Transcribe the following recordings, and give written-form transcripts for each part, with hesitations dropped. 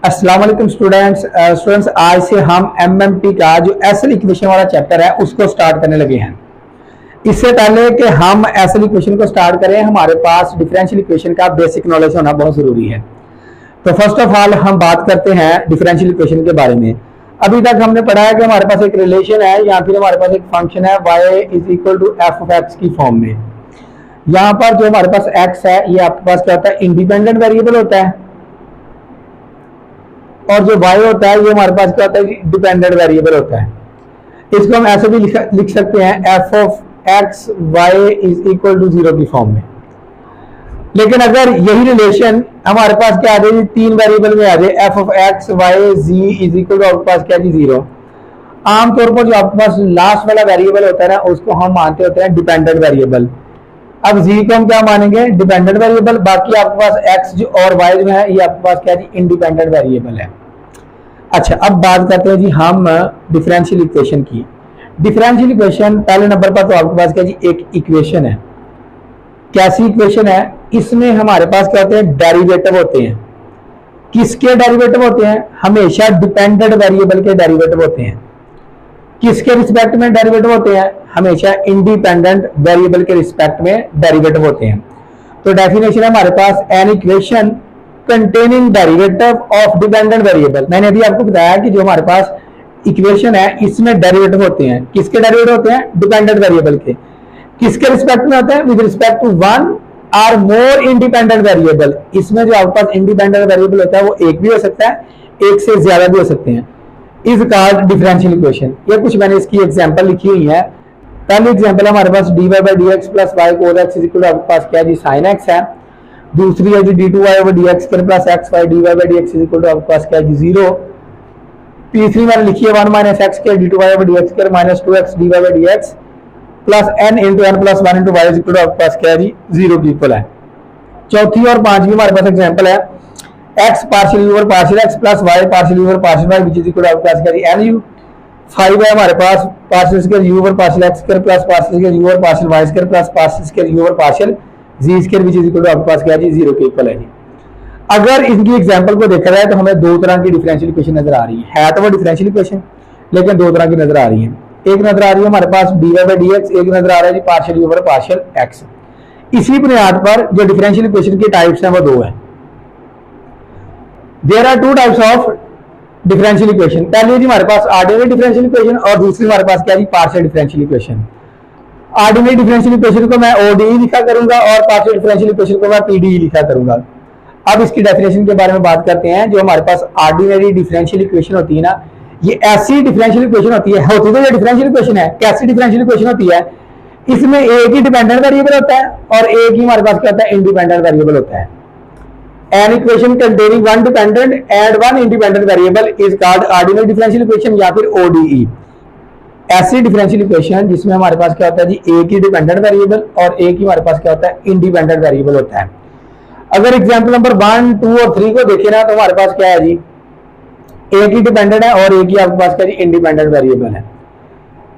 अस्सलाम वालेकुम स्टूडेंट्स आज से हम एमएमटी का जो एसएल इक्वेशन वाला चैप्टर है उसको स्टार्ट करने लगे हैं। इससे पहले कि हम एसएल इक्वेशन को स्टार्ट करें, हमारे पास डिफरेंशियल इक्वेशन का बेसिक नॉलेज होना बहुत जरूरी है। तो फर्स्ट ऑफ ऑल हम बात करते हैं डिफरेंशियल इक्वेशन के बारे में। अभी तक हमने पढ़ा है कि हमारे पास एक रिलेशन है या फिर हमारे पास एक फंक्शन है y is equal to f of x की फॉर्म में। यहाँ पर जो हमारे पास x है ये आपके पास क्या होता है, इंडिपेंडेंट वेरिएबल होता है, और जो y होता है ये हमारे पास क्या होता है, डिपेंडेंट वेरिएबल होता है। इसको हम ऐसे भी लिख सकते हैं f of x y is equal to 0 की फॉर्म में। लेकिन अगर यही रिलेशन हमारे पास क्या आ जाए, तीन वेरिएबल में आ जाए, f of x y g is equal to आपके पास क्या जी 0। आमतौर पर जो आपके पास लास्ट वाला वेरिएबल होता है ना उसको हम मानते होते हैं डिपेंडेंट वेरिएबल। अब जी को हम क्या मानेंगे, डिपेंडेंट वेरिएबल। बाकी आपके पास एक्स और वाई जो है ये आपके पास क्या जी इंडिपेंडेंट वेरिएबल है। अच्छा, अब बात करते हैं जी हम डिफरेंशियल इक्वेशन की। डिफरेंशियल इक्वेशन पहले नंबर पर तो आपके पास क्या जी एक इक्वेशन है। कैसी इक्वेशन है, इसमें हमारे पास क्या होते हैं, डेरिवेटिव होते हैं। किसके डेरिवेटिव होते हैं, हमेशा डिपेंडेंट वेरिएबल के डेरिवेटिव होते हैं। किसके रिस्पेक्ट में डेरिवेटिव होते हैं, हमेशा इंडिपेंडेंट वेरिएबल के रिस्पेक्ट में डेरिवेटिव होते हैं। तो डेफिनेशन है हमारे पास an equation containing derivative of dependent variable. मैंने अभी आपको बताया कि जो हमारे पास इक्वेशन है इसमें डेरिवेटिव होते हैं। किसके डेरिवेटिव होते हैं, डिपेंडेंट वेरिएबल के। किसके रिस्पेक्ट में होते हैं, with respect to one or more independent variable. इसमें जो आपके पास इंडिपेंडेंट वेरिएबल होता है वो एक भी हो सकता है, एक से ज्यादा भी हो सकते हैं। Is called differential equation. ये कुछ मैंने इसकी एग्जांपल लिखी हुई है। पहली एग्जांपल हमारे पास dy by dx plus y cos x is equal to आपके पास क्या जी sin x है। दूसरी है जी d2y over dx square plus xy dy by dx is equal to आपके पास क्या जी 0। तीसरी मैंने लिखी है 1 माइनस एक्स के d2y over dx square minus 2x dy by dx plus n into n plus 1 into y is equal to आपके पास क्या जी 0 की इक्वल है। चौथी और पांचवी हमारे पास एग्जांपल है x partial over partial x plus y partial over partial y which is equal to आपके पास क्या जी n u। 5 है हमारे पास partial square u over partial x square plus partial square u over partial y square plus partial square u over partial z square which is equal to आपके पास क्या जी 0 के इक्वल है जी। अगर इनकी एग्जांपल को देखा जाए तो हमें दो तरह की डिफरेंशियल इक्वेशन नजर आ रही है तो वो डिफरेंशियल इक्वेशन, लेकिन दो तरह की नजर आ रही है। एक नजर आ रही है हमारे पास dy by dx, एक नजर आ रहा है जी पार्शियल ओवर पार्शियल x। इसी बुनियाद पर जो डिफरेंशियल इक्वेशन के टाइप्स हैं वो दो हैं। There are two types of differential equation. पहली जी हमारे पास ऑर्डिनरी डिफरेंशियल इक्वेशन और दूसरी हमारे पास क्या जी partial differential equation. Ordinary differential equation को मैं ODE लिखा करूंगा और पार्शियल डिफरेंशियल इक्वेशन को मैं PDE लिखा करूंगा। अब इसकी डेफिनेशन के बारे में बात करते हैं। जो हमारे पास ऑर्डिनरी डिफरेंशियल इक्वेशन होती है ना, ये ऐसी डिफरेंशियल इक्वेशन होती है तो ये डिफरेंशियल इक्वेशन है। कैसी डिफरेंशियल इक्वेशन होती है, इसमें एक ही डिपेंडेंट वेरिएबल होता है और एक ही हमारे पास क्या होता है, इंडिपेंडेंट वेरिएबल होता है। An equation containing one dependent and one independent variable is called ordinary differential equation या फिर ODE। ऐसी डिफरेंशियल इक्वेशन जिसमें हमारे पास क्या होता है जी एक ही डिपेंडेंट वेरिएबल और एक ही हमारे पास क्या होता है, इंडिपेंडेंट वेरिएबल होता है। अगर एग्जाम्पल नंबर 1, 2 और 3 को देखें ना तो हमारे पास क्या है जी, एक ही डिपेंडेंट है और एक ही आपके पास क्या जी इंडिपेंडेंट वेरिएबल है।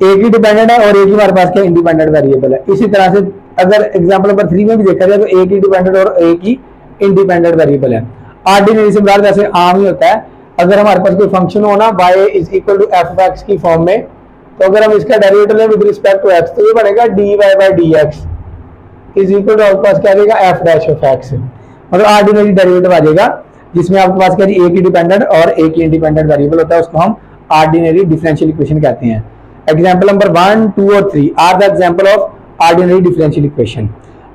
एक ही डिपेंडेंट है और एक ही हमारे पास क्या इंडिपेंडेंट वेरिएबल है। इसी तरह से अगर एग्जांपल नंबर 3 में भी देखा जाए तो एक ही डिपेंडेंट और एक ही इंडिपेंडेंट वेरिएबल है। ऑर्डिनरी से मुराद वैसे आम ही होता है। अगर हमारे पास कोई फंक्शन हो ना y is equal to f of x की फॉर्म में, तो अगर हम इसका डेरिवेटिव लें विद रिस्पेक्ट टू x तो ये बनेगा dy by dx is equal to आपके पास क्या आएगा एफ डैश ऑफ एक्स। मतलब ऑर्डिनरी डेरिवेटिव आ जाएगा जिसमें आपके पास क्या जी एक ही डिपेंडेंट और एक ही इंडिपेंडेंट वेरिएबल होता है, उसको हम ऑर्डिनरी डिफरेंशियल इक्वेशन कहते हैं। एग्जांपल नंबर 1, 2 और 3 are the example of ordinary differential equation.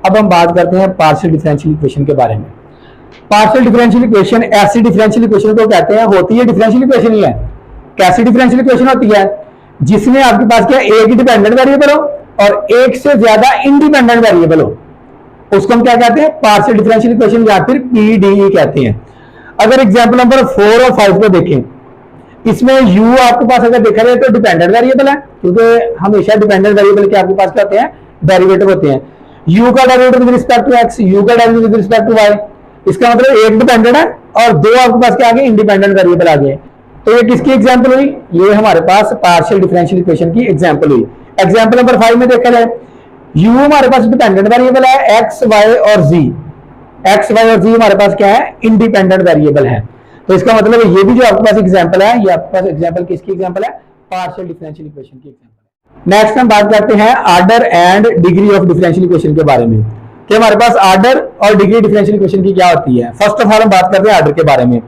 अब हम बात करते हैं पार्शियल डिफरेंशियल इक्वेशन के बारे में। पार्शियल डिफरेंशियल इक्वेशन ऐसी डिफरेंशियल इक्वेशन को कहते हैं, होती है डिफरेंशियल इक्वेशन ही है। कैसी डिफरेंशियल इक्वेशन होती है, जिसमें आपके पास क्या एक ही डिपेंडेंट वेरिएबल हो और एक से ज्यादा इंडिपेंडेंट वेरिएबल हो, उसको हम क्या कहते हैं, पार्शियल डिफरेंशियल इक्वेशन या फिर PDE कहते हैं। अगर एग्जांपल नंबर 4 और 5 को देखें, इसमें u आपके पास अगर देखा जाए तो डिपेंडेंट वेरिएबल है, क्योंकि हमेशा डिपेंडेंट वेरिएबल के आपके पास क्या होते हैं, डेरिवेटिव होते हैं। u का derivative with respect to x, u का derivative with respect to y। इसका मतलब एक डिपेंडेंट है और दो आपके पास क्या आ गए, इंडिपेंडेंट वेरिएबल आ गए। तो ये किसकी एग्जांपल हुई, ये हमारे पास पार्शियल डिफरेंशियल इक्वेशन की एग्जांपल हुई। एग्जांपल नंबर 5 में देखा जाए, u हमारे पास डिपेंडेंट वेरिएबल है x, y और z। x, y और z हमारे पास क्या है, इंडिपेंडेंट वेरिएबल है। तो इसका मतलब है ये भी जो आपके पास एग्जांपल है, ये आपके पास एग्जांपल किसकी एग्जांपल है? पार्शियल डिफरेंशियल इक्वेशन की एग्जांपल है। नेक्स्ट हम बात करते हैं order and degree of differential equation के बारे में कि हमारे पास आर्डर और डिग्री डिफरेंशियल इक्वेशन की क्या होती है। फर्स्ट ऑफ ऑल हम बात करते हैं आर्डर के बारे में।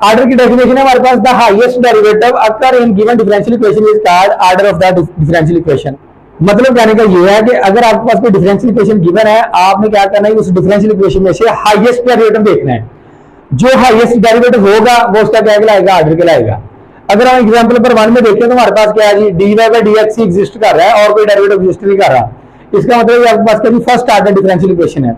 आर्डर की डेफिनेशन है हमारे पास, the highest derivative occur in given differential equation is called order of the differential equation. मतलब कहने का ये है कि अगर आपके पास कोई डिफरेंशियल इक्वेशन गिवन है, आपने क्या करना है, उस डिफरेंशियल इक्वेशन में से हाईएस्ट डेरिवेटिव देखना है। जो हाईएस्ट डेरिवेटिव होगा वो उसका क्या कहलाएगा? आर्डर कहलाएगा। अगर हम एग्जांपल नंबर 1 में देखें तो हमारे पास क्या है जी, dy बाय dx ही एग्जिस्ट कर रहा है और कोई डेरिवेटिव एग्जिस्ट नहीं कर रहा। इसका मतलब आपके पास क्या जी, फर्स्ट आर्डर डिफरेंशियल इक्वेशन है।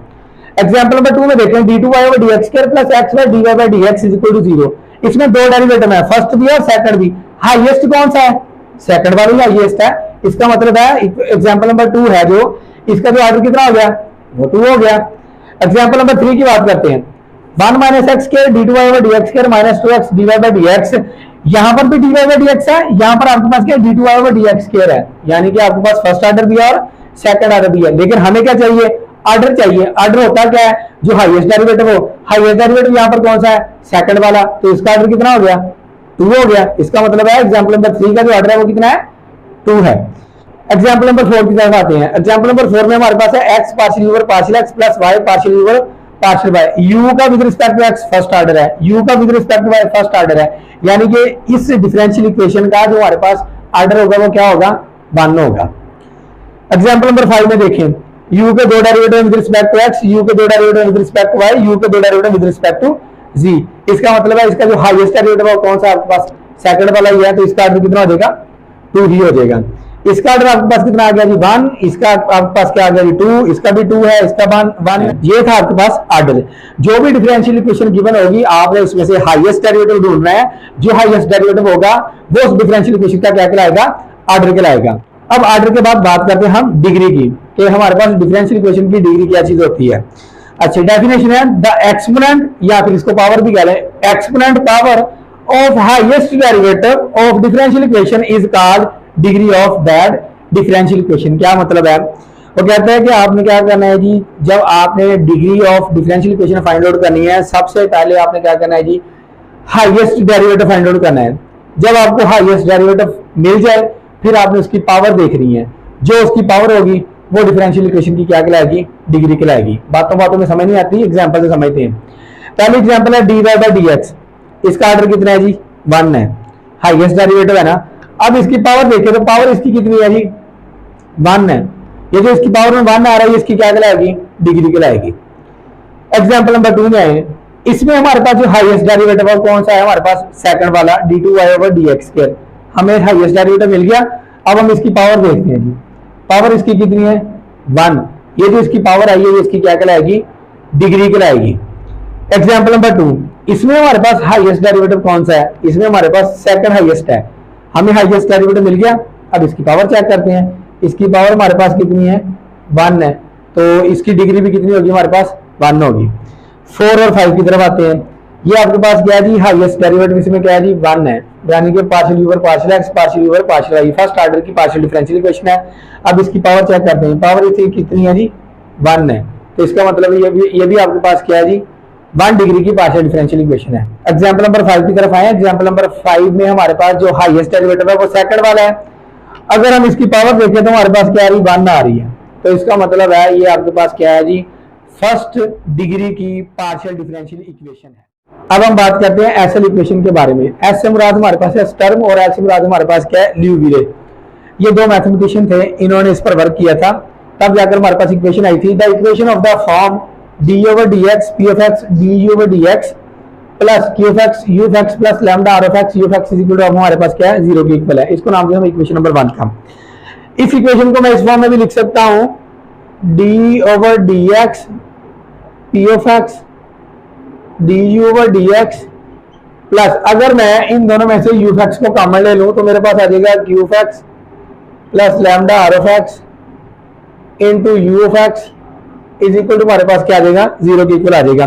एग्जांपल नंबर 2 में देखें d2y over dx square plus x by dy by dx is equal to 0। इसमें दो डेरिवेटिव है, फर्स्ट भी और सेकंड भी। हाईएस्ट कौन सा है? सेकंड वाला ही हाईएस्ट है। इसका मतलब है एग्जांपल नंबर 2 है जो, इसका जो आर्डर कितना हो गया? वो 2 हो गया। एग्जांपल नंबर 3 की बात करते हैं, 1 minus x square d2y over dx square minus 2x dy by dx। यहां पर भी dy by dx है, यहां पर आपके पास क्या d2y over dx square है, यानी कि आपके पास फर्स्ट आर्डर भी है और सेकंड आर्डर भी है। लेकिन हमें क्या चाहिए? आर्डर चाहिए। आर्डर होता क्या है? जो हाईएस्ट डेरिवेटिव हो। हाईएस्ट डेरिवेटिव यहां पर कौन सा है? सेकंड वाला। तो इसका आर्डर कितना हो गया? 2 हो गया। इसका मतलब है एग्जांपल नंबर 3 का जो आर्डर है वो कितना है? 2 है। एग्जांपल नंबर 4 की तरफ आते हैं। एग्जांपल नंबर 4 में हमारे पास है x partial over partial x plus y partial over partial y। u का with respect to x first order है, u का with respect to y first order है, यानी कि इस डिफरेंशियल इक्वेशन का जो हमारे पास आर्डर होगा वो क्या होगा? 1 होगा। एग्जांपल नंबर 5 में देखें, u के दो derivative with respect to x, u के दो derivative with respect to y, u के दो derivative with respect to z। इसका मतलब है इसका जो हाईएस्ट डेरिवेटिव है कौन सा आपके पास? सेकंड वाला ही है। तो इसका आर्डर कितना हो जाएगा? 2 ही हो जाएगा। इसका आर्डर आपके पास कितना आ गया जी? 1। इसका आपके पास क्या आ गया जी? 2। इसका भी 2 है, इसका 1। ये था आपके पास आर्डर। जो भी डिफरेंशियल इक्वेशन गिवन होगी आपने उसमें से हाईएस्ट डेरिवेटिव ढूंढना है। जो हाईएस्ट डेरिवेटिव होगा वो उस डिफरेंशियल इक्वेशन का क्या कहलाएगा? आर्डर कहलाएगा। अब आर्डर के बाद बात करते हैं हम डिग्री की, कि हमारे पास डिफरेंशियल इक्वेशन की डिग्री क्या चीज होती है। अच्छा, डेफिनेशन है द एक्सपोनेंट, या फिर इसको पावर भी कह लें, exponent power of highest derivative of differential equation is called degree of that differential equation. क्या मतलब है? वो कहता है कि आपने क्या करना है जी, जब आपने degree of differential equation find out करनी है, सबसे पहले आपने क्या करना है जी, हाईएस्ट डेरिवेटिव फाइंड आउट करना है। जब आपको हाईएस्ट डेरिवेटिव मिल जाए फिर आपने उसकी पावर देखनी है। जो उसकी पावर होगी वो डिफरेंशियल इक्वेशन की क्या कहलाएगी? डिग्री कहलाएगी। बातों बातों में समझ नहीं आती, एग्जांपल से समझते हैं। पहले एग्जांपल है dy by dx। इसका आर्डर कितना है जी? 1 है, हाईएस्ट डेरिवेटिव है ना। अब इसकी पावर देखें तो पावर इसकी कितनी है जी? 1 है। ये जो इसकी पावर में 1 आ रहा है इसकी क्या कहलाएगी? डिग्री कहलाएगी। एग्जांपल नंबर 2 में आए, इसमें हमारे पास जो हाईएस्ट डेरिवेटिव है कौन सा है? हमारे पास सेकंड वाला d2y over dx स्क्वायर। हमें हाईएस्ट डेरिवेटिव मिल गया। अब हम इसकी पावर देखते हैं जी, पावर इसकी कितनी है? 1। ये जो इसकी पावर आई है इसकी क्या कहलाएगी? डिग्री कहलाएगी। एग्जांपल नंबर 2, इसमें हमारे पास हाईएस्ट डेरिवेटिव कौन सा है? इसमें हमारे पास सेकंड हाईएस्ट है। हमें हाईएस्ट डेरिवेटिव मिल गया। अब इसकी पावर चेक करते हैं। इसकी पावर हमारे पास कितनी है? 1 है। तो इसकी डिग्री भी कितनी होगी? हमारे पास 1 होगी। 4 और 5 की तरफ आते हैं। ये आपके पास क्या है जी? हाईएस्ट डेरिवेटिव इसमें क्या है जी? 1 है, यानी कि partial over partial x partial over partial y first order की पार्शियल डिफरेंशियल इक्वेशन है। अब इसकी पावर चेक करते हैं। पावर इसकी कितनी है जी? 1 है। तो इसका मतलब ये भी आपके पास क्या है जी? 1 डिग्री की पार्शियल डिफरेंशियल इक्वेशन है। एग्जांपल नंबर 5 की तरफ आए। एग्जांपल नंबर 5 में हमारे पास जो हाईएस्ट डेरिवेटिव है वो सेकंड वाला है। अगर हम इसकी पावर देखें तो हमारे पास क्या आ रही? 1 आ रही है। तो इसका मतलब है ये आपके पास क्या है जी? फर्स्ट डिग्री की पार्शियल डिफरेंशियल इक्वेशन है। अब हम बात करते हैं एसएल इक्वेशन के बारे में। एस से मुराद हमारे पास है स्टर्म और एल से मुराद हमारे पास क्या है? ल्यूविले। ये दो मैथमेटिशियन थे, इन्होंने इस पर वर्क किया था, तब जाकर हमारे पास इक्वेशन आई थी। The equation of the form dy over dx p of x du over dx plus q of x u of x plus lambda r of x u of x is equal to हमारे पास क्या है? 0 के equal है। इसको नाम दिया हम इक्वेशन नंबर 1 का। इस इक्वेशन को मैं इस फॉर्म में भी लिख सकता हूं, d over dx p of x du over dx plus, अगर मैं इन दोनों में से u of x को कॉमन ले लूं तो मेरे पास आ जाएगा q of x plus lambda r of x into u of x is equal to हमारे पास क्या आ जाएगा? 0 के इक्वल आ जाएगा।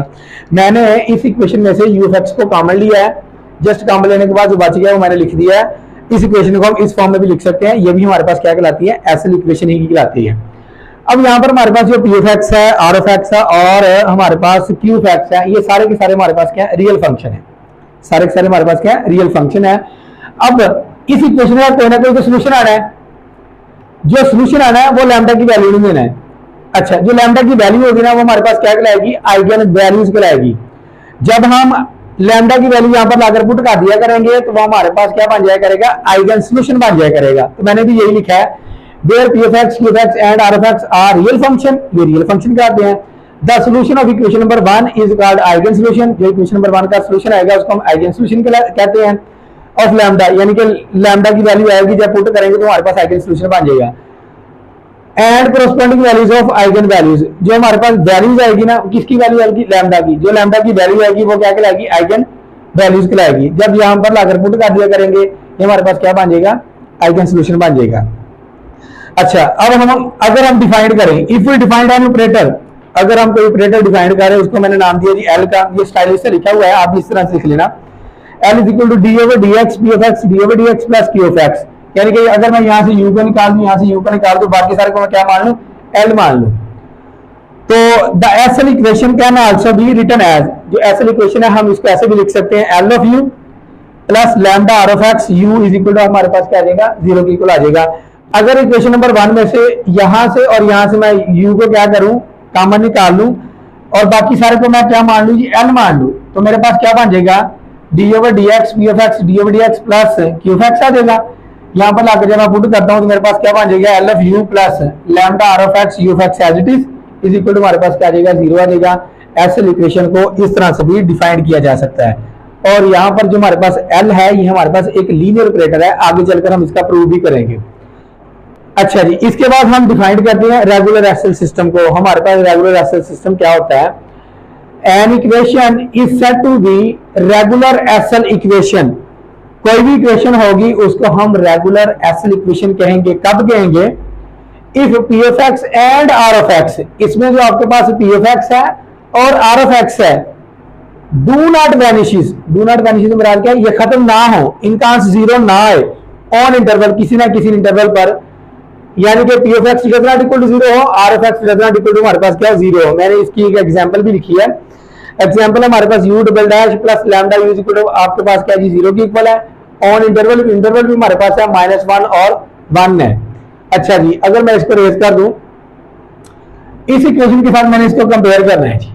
मैंने इस इक्वेशन में से u of x को कॉमन लिया है। जस्ट कॉमन लेने के बाद जो बच गया वो मैंने लिख दिया है। इस इक्वेशन को हम इस फॉर्म में भी लिख सकते हैं। ये भी हमारे पास क्या कहलाती है? एसएल इक्वेशन ही कहलाती है। अब यहाँ पर हमारे पास जो p of x है, r of x है और हमारे पास q of x है, ये सारे के सारे हमारे पास क्या है? रियल फंक्शन है। सारे के सारे हमारे पास क्या है, रियल फंक्शन है। अब इस इक्वेशन का कोई ना कोई तो सोल्यूशन आना है, जो सोल्यूशन आना है वो लैम्डा की वैल्यू नहीं देना है। अच्छा, जो लैम्डा की वैल्यू होगी ना वो हमारे पास क्या कहलाएगी, आइगन वैल्यूज कहलाएगी। जब हम लैम्डा की वैल्यू यहां पर लाकर पुट कर दिया करेंगे तो वो हमारे पास क्या बन जाया करेगा, आइगन सोल्यूशन बन जाया करेगा। तो मैंने भी यही लिखा है, where p of x, q of x and r of x are real function, ये रियल फंक्शन कहते हैं। The solution of equation number 1 is called eigen solution, जो इक्वेशन नंबर 1 का सोल्यूशन आएगा उसको हम आइगन सोल्यूशन कहते हैं। ऑफ लैम्डा, यानी कि लैम्डा की वैल्यू आएगी जब पुट करेंगे तो हमारे पास आइगन सोल्यूशन बन जाएगा। And corresponding values of eigen values, जो हमारे पास वैल्यूज आएगी ना, किसकी वैल्यू आएगी, लैम्डा की। जो लैम्डा की वैल्यू आएगी वो क्या कहलाएगी, आइगन वैल्यूज कहलाएगी। जब यहां पर लाकर पुट कर दिया करेंगे ये हमारे पास क्या बन जाएगा, आइगन सोल्यूशन बन जाएगा। अच्छा, अब हम अगर हम डिफाइन करें, if we defined an operator, अगर हम कोई ऑपरेटर डिफाइन कर रहे हैं, उसको मैंने नाम दिया जी एल का, ये स्टाइलिश से लिखा हुआ है, आप इस तरह से लिख लेना, l is equal to d over d x, p of x d over d x plus q of x. यानी कि अगर मैं यहां से यू को निकाल दूं, यहां से यू को निकाल दूं, बाकी सारे को मैं क्या मान लूं, एल मान लूं। तो the SL equation can also be written as, जो एसएल इक्वेशन है हम इसको ऐसे भी लिख सकते हैं, l of u plus lambda r of x, u is equal to हमारे पास क्या आ जाएगा, 0 के इक्वल आ जाएगा। अगर इक्वेशन नंबर 1 में से यहां से और यहां से मैं यू को क्या करूं, कॉमन निकाल लूं और बाकी सारे को मैं क्या मान लूं जी, एल मान लूं, तो मेरे पास क्या बन जाएगा, d over d x, p of x d over d x plus q of x आ जाएगा। यहां पर लाकर जब मैं पुट करता हूं तो मेरे पास क्या बन जाएगा, l of u plus lambda r of x u of x as it is equal to हमारे पास क्या आ जाएगा, 0 आ जाएगा। एसएल इक्वेशन को इस तरह से भी डिफाइन किया जा सकता है। और यहाँ पर जो हमारे पास एल है ये हमारे पास एक लीनियर ऑपरेटर है, आगे चलकर हम इसका प्रूव भी करेंगे। अच्छा जी, इसके बाद हम डिफाइन करते हैं रेगुलर एसएल सिस्टम को। हमारे पास रेगुलर एसएल सिस्टम क्या होता है, an equation is said to be regular SL equation. कोई भी इक्वेशन होगी उसको हम रेगुलर एसएल इक्वेशन कहेंगे। कब कहेंगे, if p of x and r of x, इसमें जो आपके पास पी ऑफ एक्स है और आर ऑफ एक्स है, do not vanishes, do not vanishes का मतलब क्या है, ये खत्म ना हो, इनका आंसर 0 ना आए ऑन इंटरवल, किसी ना किसी इंटरवल पर, यानी कि p of x does not equal to 0 हो, r of x does not equal to हमारे पास क्या 0 हो। मैंने इसकी एक एग्जांपल भी लिखी है। एग्जांपल हमारे पास u double dash plus lambda u is equal to आपके पास क्या जी 0 की इक्वल है, ऑन इंटरवल, इंटरवल भी हमारे पास है -1 और 1 है। अच्छा जी, अगर मैं इसको रेज कर दूं, इस इक्वेशन के साथ मैंने इसको कंपेयर करना है जी।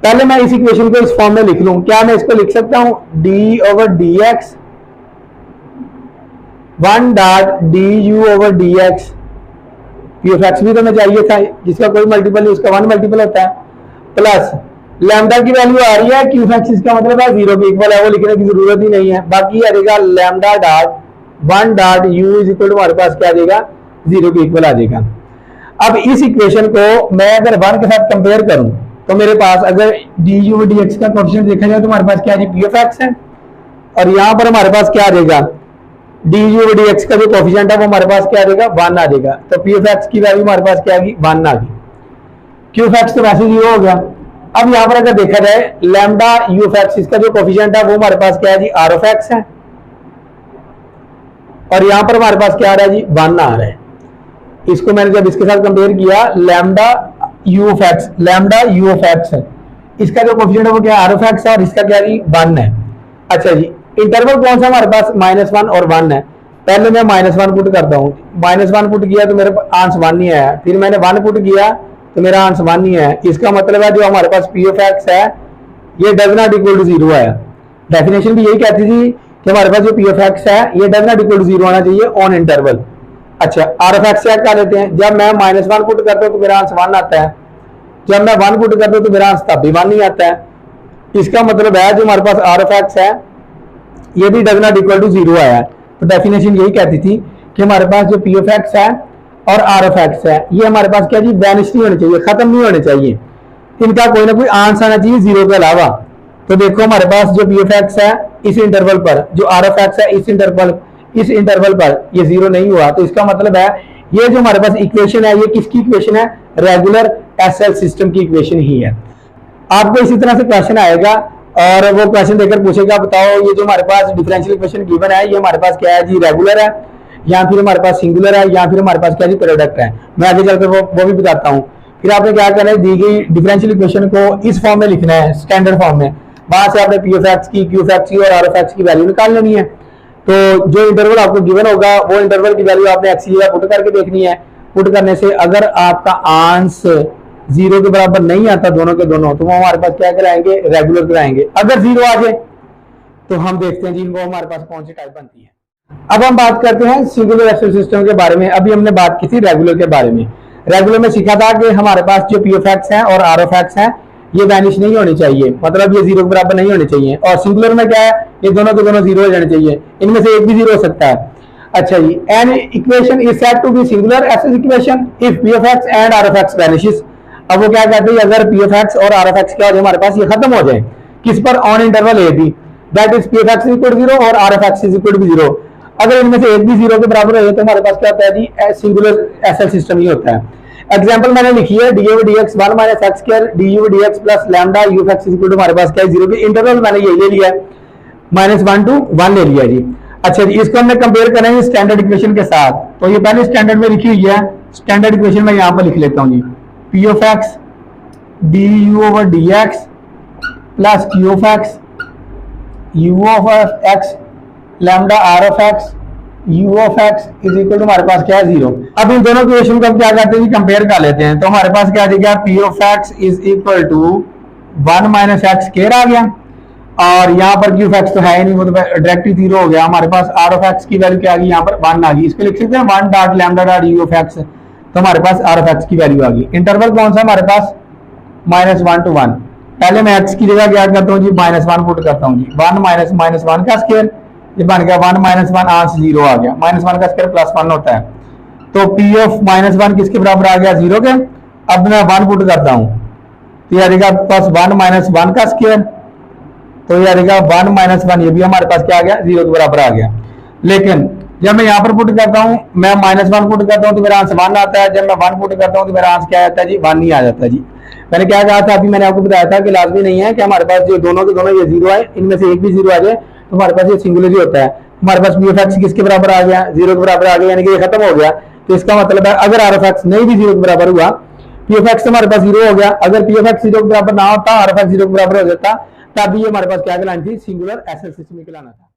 पहले मैं इस इक्वेशन को इस फॉर्म में लिख लूं, क्या मैं इसको लिख सकता हूं, D over d x 1 dot D u over d x, p of x भी तो मैं चाहिए था, जिसका कोई मल्टीपल नहीं उसका 1 मल्टीपल होता है, प्लस लैम्डा की वैल्यू आ रही है क्यू एक्स, इसका मतलब है 0 के इक्वल है, वो लिखने की जरूरत ही नहीं है। बाकी आ जाएगा lambda dot 1 dot u is equal to हमारे पास क्या आ जाएगा, 0 के इक्वल आ जाएगा। अब इस इक्वेशन को मैं अगर 1 के साथ कंपेयर करूं तो मेरे पास अगर डी यू डी एक्स का कोएफिशिएंट देखा जाए तो हमारे पास क्या है, पी ऑफ एक्स है, और यहां पर हमारे पास क्या आ जाएगा, डी यू डी एक्स का जो कोएफिशिएंट है वो हमारे पास क्या आ जाएगा, 1 आ जाएगा। तो पी ऑफ एक्स की वैल्यू हमारे पास क्या आ गई, 1 आ गई। क्यू ऑफ एक्स तो वैसे 0 हो गया। अब यहां पर अगर देखा जाए लैम्डा यू ऑफ एक्स, इसका जो कोएफिशिएंट है वो हमारे पास क्या है जी, आर ऑफ एक्स है, और यहां पर हमारे पास क्या आ रहा है जी, 1 आ रहा है। इसको मैंने जब इसके साथ कंपेयर किया, lambda you of x, lambda you of x है, इसका जो कोएफिशिएंट है वो क्या है, आर ऑफ एक्स है, और इसका क्या है 1 है। अच्छा जी, इंटरवल कौन सा हमारे पास, -1 और 1 है। पहले मैं -1 पुट करता हूँ, -1 पुट किया तो मेरे आंसर 1 नहीं आया, फिर मैंने 1 पुट किया तो मेरा आंसर 1 नहीं है। इसका मतलब है जो हमारे पास पी ऑफ एक्स है ये डज नॉट इक्वल टू 0 आया। डेफिनेशन भी यही कहती थी कि हमारे पास जो पी ऑफ एक्स है ये डज नॉट इक्वल टू 0 आना चाहिए ऑन इंटरवल। अच्छा, आर ऑफ एक्स चेक कर लेते हैं। जब मैं -1 पुट करता हूँ तो मेरा आंसर 1 आता है, जब मैं 1 पुट करता हूँ तो मेरा आंसर तब भी 1 नहीं आता है। इसका मतलब है जो हमारे पास आर ऑफ एक्स है ये भी डज नॉट इक्वल टू 0 आया है। तो डेफिनेशन यही कहती थी कि हमारे पास जो पी ऑफ एक्स है और आर ऑफ एक्स है ये हमारे पास क्या जी, वैनिश नहीं होने चाहिए, खत्म नहीं होने चाहिए, इनका कोई ना कोई आंसर आना चाहिए 0 के अलावा। तो देखो हमारे पास जो पी ऑफ एक्स है इस इंटरवल पर, जो आर ऑफ एक्स है इस इंटरवल पर ये 0 नहीं हुआ। तो इसका मतलब है ये जो हमारे पास इक्वेशन है ये किसकी इक्वेशन है, रेगुलर एसएल सिस्टम की इक्वेशन ही है। आपको इसी तरह से क्वेश्चन आएगा और वो क्वेश्चन देकर पूछेगा बताओ ये जो हमारे पास डिफरेंशियल इक्वेशन गिवन है ये हमारे पास क्या है जी, रेगुलर है, या फिर हमारे पास सिंगुलर है, या फिर हमारे पास क्या जी, प्रोडक्ट है। मैं आगे चलकर वो भी बताता हूँ। फिर आपने क्या करना है, दी गई डिफरेंशियल इक्वेशन को इस फॉर्म में लिखना है, स्टैंडर्ड फॉर्म में, वहां से आपने पी ऑफ एक्स की, क्यू ऑफ एक्स की और आर ऑफ एक्स की वैल्यू निकाल लेनी है। तो जो इंटरवल आपको गिवन होगा वो इंटरवल की वैल्यू आपने एक्स की जगह पुट करके देखनी है। पुट करने से अगर आपका आंसर 0 के बराबर नहीं आता दोनों के दोनों, तो वो हमारे पास क्या कराएंगे, रेगुलर कराएंगे। अगर 0 आ जाए तो हम देखते हैं जी इनको हमारे पास कौन सी टाइप बनती है। अब हम बात करते हैं सिंगुलर एक्सेल सिस्टम के बारे में। अभी हमने बात की थी रेगुलर के बारे में। रेगुलर में सीखा था कि हमारे पास जो पी ऑफ एक्स है और आर ऑफ एक्स है ये वैनिश नहीं होनी चाहिए, मतलब ये 0 के बराबर नहीं होने चाहिए। और सिंगुलर में क्या है, ये दोनों के दोनों 0 हो जाने चाहिए, इनमें से एक भी 0 हो सकता है। अच्छा जी, an equation is said to be singular excel equation if p of x and r of x vanishes. अब वो क्या कहते हैं, अगर पी ऑफ एक्स और आर ऑफ एक्स क्या हो जाए हमारे पास, ये खत्म हो जाए किस पर, on interval a b, that is p of x equal to 0 और r of x is equal to 0। अगर इनमें से एक भी 0 के बराबर हो तो हमारे पास क्या होता है जी, सिंगुलर एक्सेल सिस्टम ही होता है। एग्जांपल मैंने लिखी है d over d x 1 minus x square d u d x plus lambda u x equal to हमारे पास क्या है 0 के इंटरवल मैंने ये ले लिया है, -1 to 1 ले लिया जी। अच्छा जी, इसको हमने कंपेयर करेंगे स्टैंडर्ड इक्वेशन के साथ। तो ये पहले स्टैंडर्ड में लिखी हुई है, स्टैंडर्ड इक्वेशन में यहां पर लिख लेता हूं जी, p of x d u over d x plus q of x u of x lambda r of x u of x is equal to हमारे पास क्या है 0। अब इन दोनों इक्वेशन को हम क्या करते हैं, कंपेयर कर लेते हैं। तो हमारे पास क्या आ जाएगा, p of x is equal to 1 minus x square आ गया, और यहाँ पर q ऑफ x तो है ही नहीं, वो तो डायरेक्ट ही 0 हो गया। हमारे पास r ऑफ x की वैल्यू क्या आ गई, यहाँ पर 1 आ गई। इसको लिख सकते हैं 1 dot lambda dot u of x, तो हमारे पास r ऑफ x की वैल्यू आ गई। इंटरवल कौन सा हमारे पास, -1 to 1। पहले मैं x की जगह क्या करता हूँ जी, -1 पुट करता हूँ जी, 1 माइनस -1 का स्क्वायर, ये बन गया 1 माइनस 1 आंसर 0 आ गया, -1 का स्क्वायर +1 होता है। तो p ऑफ -1 किसके बराबर आ गया, 0 के। अब मैं 1 पुट करता हूं तो ये आ जाएगा प्लस 1 माइनस 1 का स्क्वायर, तो ये आ जाएगा 1 माइनस 1, ये भी हमारे पास क्या आ गया, 0 के बराबर आ गया। लेकिन जब मैं यहाँ पर पुट करता हूँ, मैं -1 पुट करता हूँ तो मेरा आंसर 1 आता है। जब मैं 1 पुट करता हूँ तो मेरा आंसर क्या आता है जी, 1 ही आ जाता है जी। मैंने क्या कहा था, अभी मैंने आपको बताया था कि लाजमी नहीं है कि हमारे पास जो दोनों के दोनों ये 0 है, इनमें से एक भी 0 आ जाए तो हमारे पास ये सिंगुलर ही होता है। हमारे पास पी ऑफ एक्स किसके बराबर आ गया, 0 के बराबर आ गया, यानी कि ये खत्म हो गया। तो इसका मतलब है अगर आर ऑफ एक्स नहीं भी 0 के बराबर हुआ, पी ऑफ एक्स हमारे पास 0 हो गया। अगर पी ऑफ एक्स 0 के बराबर ना होता, आर ऑफ एक्स 0 के बराबर हो जाता, तब ये हमारे पास क्या कहलानी थी, सिंगुलर एक्सेल सिस्टम कहलाना था।